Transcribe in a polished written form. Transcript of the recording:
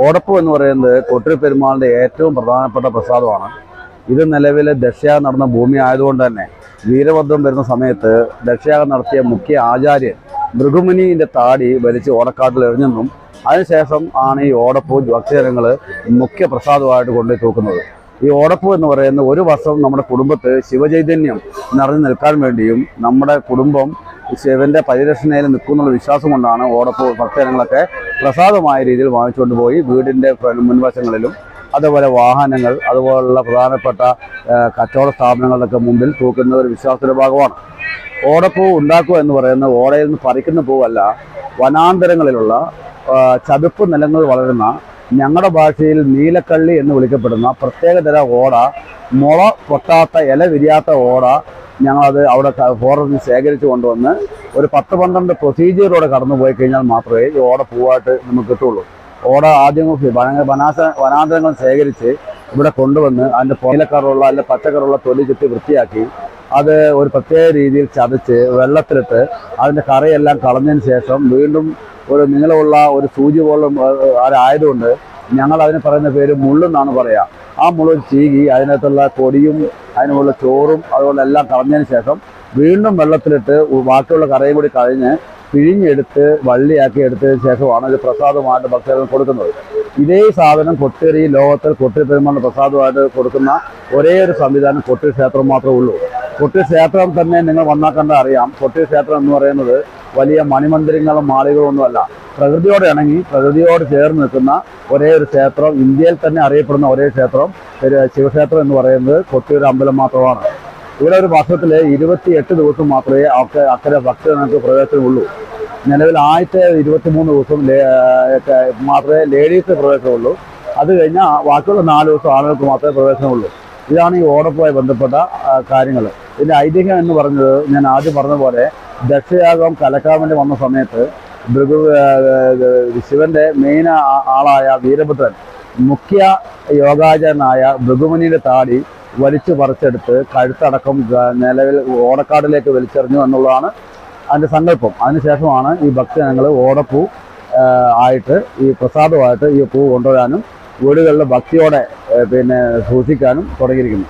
ഓടപ്പൂ എന്ന് പറയുന്നത് കൊട്ടിൽ പെരുമാളിന്റെ ഏറ്റവും പ്രധാനപ്പെട്ട പ്രസാദമാണ്. ഇത് നിലവിൽ ദക്ഷയാഗം നടന്ന ഭൂമി ആയതുകൊണ്ട് തന്നെ വീരഭദ്രം വരുന്ന സമയത്ത് ദക്ഷയാഗം നടത്തിയ മുഖ്യ ആചാര്യൻ ഭൃഗുമുനിയുടെ താടി വലിച്ച് ഓടക്കാട്ടിൽ എറിഞ്ഞെന്നും അതിനുശേഷം ആണ് ഈ ഓടപ്പൂ ഭക്തജനങ്ങൾ മുഖ്യ പ്രസാദമായിട്ട് കൊണ്ടുപോയി തൂക്കുന്നത്. ഈ ഓടപ്പൂ എന്ന് പറയുന്നത് ഒരു വർഷം നമ്മുടെ കുടുംബത്ത് ശിവചൈതന്യം നിറഞ്ഞു നിൽക്കാൻ വേണ്ടിയും നമ്മുടെ കുടുംബം ശിവന്റെ പരിരക്ഷണയിൽ നിൽക്കുന്നുള്ള വിശ്വാസം കൊണ്ടാണ് ഓടപ്പൂ ഭക്തജനങ്ങളൊക്കെ പ്രസാദമായ രീതിയിൽ വാങ്ങിച്ചുകൊണ്ട് പോയി വീടിൻ്റെ മുൻവശങ്ങളിലും അതുപോലെ വാഹനങ്ങൾ അതുപോലുള്ള പ്രധാനപ്പെട്ട കച്ചവട സ്ഥാപനങ്ങളുടെയൊക്കെ മുമ്പിൽ തൂക്കുന്ന ഒരു വിശ്വാസത്തിന്റെ ഭാഗമാണ്. ഓടപ്പൂ ഉണ്ടാക്കുക എന്ന് പറയുന്നത് ഓടയിൽ നിന്ന് പറിക്കുന്ന പൂവല്ല, വനാന്തരങ്ങളിലുള്ള ചതുപ്പ് നിലങ്ങൾ വളരുന്ന ഞങ്ങളുടെ ഭാഷയിൽ നീലക്കള്ളി എന്ന് വിളിക്കപ്പെടുന്ന പ്രത്യേകതര ഓട, മുള പൊട്ടാത്ത ഇല വിരിയാത്ത ഓട ഞങ്ങളത് അവിടെ ഫോറസ്റ്റിൽ ശേഖരിച്ച് കൊണ്ടുവന്ന് ഒരു 10-12 പ്രൊസീജിയറിലൂടെ കടന്നു പോയി കഴിഞ്ഞാൽ മാത്രമേ ഈ ഓട പൂവായിട്ട് നമുക്ക് കിട്ടുള്ളൂ. ഓട ആദ്യം വനാന്തരങ്ങൾ ശേഖരിച്ച് ഇവിടെ കൊണ്ടുവന്ന് അതിൻ്റെ നീലക്കറുള്ള അല്ലെ പച്ചക്കറുള്ള തൊലി ചുറ്റി വൃത്തിയാക്കി അത് ഒരു പ്രത്യേക രീതിയിൽ ചതച്ച് വെള്ളത്തിലിട്ട് അതിൻ്റെ കറയെല്ലാം കളഞ്ഞതിന് ശേഷം വീണ്ടും ഒരു നീളമുള്ള ഒരു സൂചി പോലും ആയതുകൊണ്ട് ഞങ്ങൾ അതിന് പറയുന്ന പേര് മുള്ളെന്നാണ് പറയുക. ആ മുള്ള് ചീകി അതിനകത്തുള്ള പൊടിയും അതിനുള്ള ചോറും അതുപോലെ എല്ലാം കളഞ്ഞതിന് ശേഷം വീണ്ടും വെള്ളത്തിലിട്ട് ബാക്കിയുള്ള കറയും കൂടി കഴിഞ്ഞ് പിഴിഞ്ഞെടുത്ത് വള്ളിയാക്കി എടുത്തതിന് ശേഷമാണ് ഇത് പ്രസാദമായിട്ട് ഭക്തർക്ക് കൊടുക്കുന്നത്. ഇതേ സാധനം കൊട്ടേരി ലോകത്തിൽ കൊട്ടിൽ പെരുമാളിന്റെ പ്രസാദമായിട്ട് കൊടുക്കുന്ന ഒരേ ഒരു സംവിധാനം കൊട്ടിൽ ക്ഷേത്രം മാത്രമേ ഉള്ളൂ. കൊട്ടിൽ ക്ഷേത്രം തന്നെ നിങ്ങൾ വന്നാൽ കണ്ടാൽ അറിയാം. കൊട്ടിൽ ക്ഷേത്രം എന്ന് പറയുന്നത് വലിയ മണിമന്ദിരങ്ങളും മാളികളും ഒന്നുമല്ല, പ്രകൃതിയോട് ഇണങ്ങി പ്രകൃതിയോട് ചേർന്ന് നിൽക്കുന്ന ഒരേ ഒരു ക്ഷേത്രം, ഇന്ത്യയിൽ തന്നെ അറിയപ്പെടുന്ന ഒരേ ക്ഷേത്രം ശിവക്ഷേത്രം എന്ന് പറയുന്നത് കൊട്ടിയൂർ അമ്പലം മാത്രമാണ്. ഇവിടെ ഒരു വർഷത്തിൽ 28 ദിവസം മാത്രമേ അക്കരെ ഭക്തജനങ്ങൾക്ക് പ്രവേശനമുള്ളൂ. നിലവിൽ ആദ്യത്തെ 23 ദിവസം മാത്രമേ ലേഡീസ് പ്രവേശനമുള്ളൂ. അത് കഴിഞ്ഞാൽ ബാക്കിയുള്ള 4 ദിവസം ആളുകൾക്ക് മാത്രമേ പ്രവേശനമുള്ളൂ. ഇതാണ് ഈ ഓടപ്പുമായി ബന്ധപ്പെട്ട കാര്യങ്ങൾ. ഇതിൻ്റെ ഐതിഹ്യം എന്ന് പറഞ്ഞത് ഞാൻ ആദ്യം പറഞ്ഞ പോലെ ദക്ഷയാഗം കലക്കാൻ വേണ്ടി വന്ന സമയത്ത് ശിവന്റെ മെയിൻ ആളായ വീരഭദ്രൻ മുഖ്യ യോഗാചാരനായ ഭൃഗുമുനിയുടെ താടി വലിച്ചു പറിച്ചെടുത്ത് കഴുത്തടക്കം നിലവിൽ ഓടക്കാടിലേക്ക് വലിച്ചെറിഞ്ഞു എന്നുള്ളതാണ് അതിൻ്റെ സങ്കല്പം. അതിനുശേഷമാണ് ഈ ഭക്തജനങ്ങൾ ഓടപ്പൂ ആയിട്ട് ഈ പ്രസാദമായിട്ട് ഈ പൂ കൊണ്ടുവരാനും വീടുകളിൽ ഭക്തിയോടെ സൂക്ഷിക്കാനും തുടങ്ങിയിരിക്കുന്നു.